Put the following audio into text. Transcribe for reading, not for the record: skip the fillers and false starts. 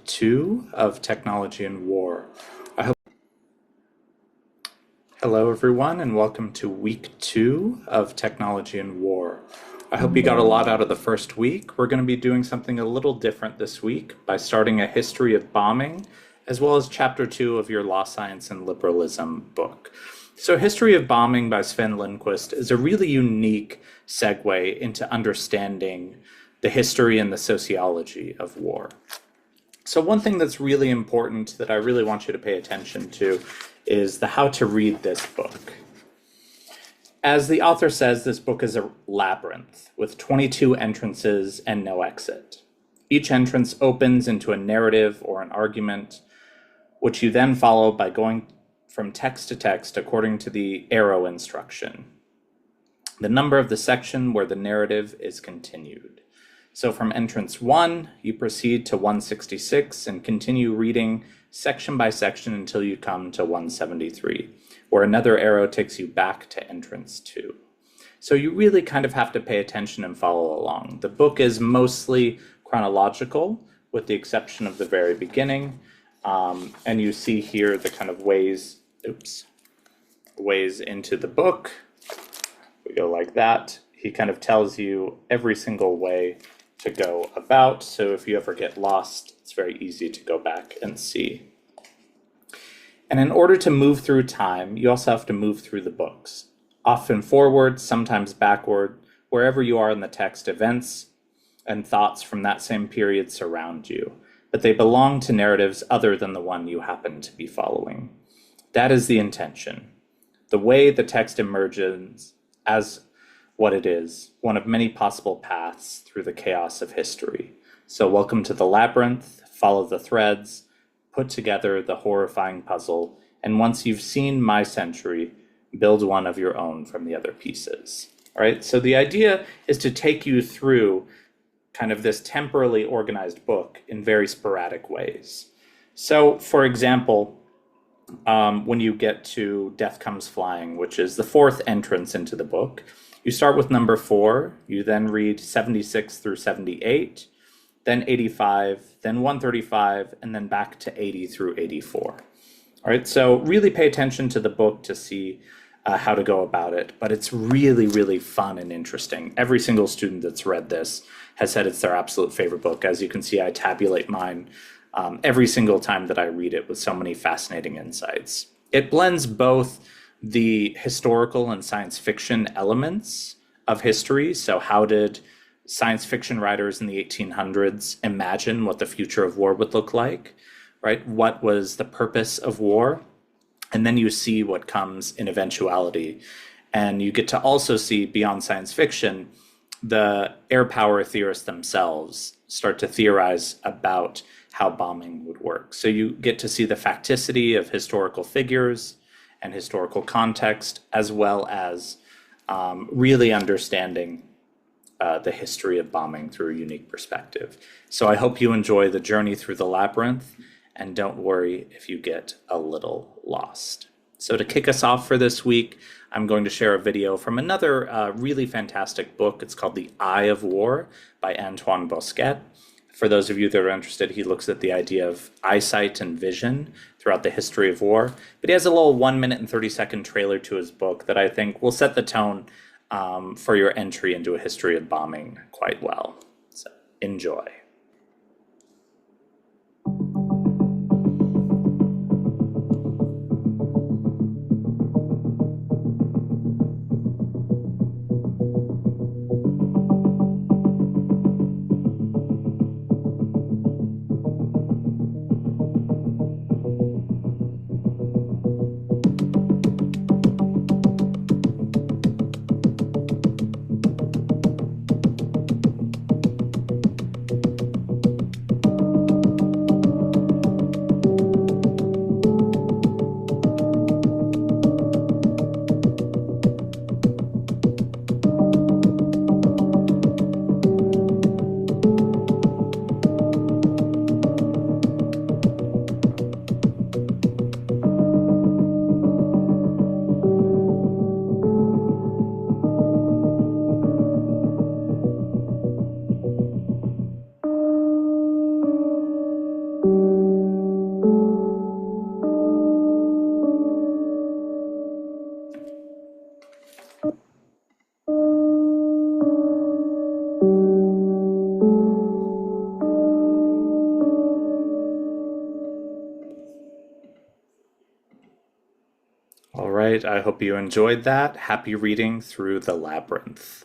2 of Technology and War. I hope Hello everyone and welcome to week 2 of Technology and War. I hope you got a lot out of the first week. We're going to be doing something a little different this week by starting a history of bombing, as well as chapter 2 of your Law, Science, and Liberalism book. So History of Bombing by Sven Lindquist is a really unique segue into understanding the history and the sociology of war. So one thing that's really important that I really want you to pay attention to is the how to read this book. As the author says, this book is a labyrinth with 22 entrances and no exit. Each entrance opens into a narrative or an argument, which you then follow by going from text to text according to the arrow instruction, the number of the section where the narrative is continued. So from entrance 1, you proceed to 166 and continue reading section by section until you come to 173, where another arrow takes you back to entrance 2. So you really kind of have to pay attention and follow along. The book is mostly chronological, with the exception of the very beginning. And you see here the kind of ways into the book. We go like that. He kind of tells you every single way to go about. So if you ever get lost, it's very easy to go back and see. And in order to move through time, you also have to move through the books, often forward, sometimes backward. Wherever you are in the text, events and thoughts from that same period surround you, but they belong to narratives other than the one you happen to be following. That is the intention. The way the text emerges as what it is, one of many possible paths through the chaos of history. So welcome to the labyrinth, follow the threads, put together the horrifying puzzle, and once you've seen my century, build one of your own from the other pieces. All right, so the idea is to take you through kind of this temporally organized book in very sporadic ways. So for example, when you get to Death Comes Flying, which is the 4th entrance into the book, you start with number 4, you then read 76 through 78, then 85, then 135, and then back to 80 through 84. All right, so really pay attention to the book to see how to go about it, but it's really, really fun and interesting. Every single student that's read this has said it's their absolute favorite book. As you can see, I tabulate mine every single time that I read it with so many fascinating insights. It blends both the historical and science fiction elements of history. So how did science fiction writers in the 1800s imagine what the future of war would look like, right? What was the purpose of war? And then you see what comes in eventuality. And you get to also see, beyond science fiction, the air power theorists themselves start to theorize about how bombing would work. So you get to see the facticity of historical figures and historical context, as well as really understanding the history of bombing through a unique perspective. So I hope you enjoy the journey through the labyrinth, and don't worry if you get a little lost. So to kick us off for this week, I'm going to share a video from another really fantastic book. It's called The Eye of War by Antoine Bosquet. For those of you that are interested, he looks at the idea of eyesight and vision throughout the history of war. But he has a little 1 minute and 30-second trailer to his book that I think will set the tone for your entry into a history of bombing quite well. So enjoy. right, I hope you enjoyed that. Happy reading through the labyrinth.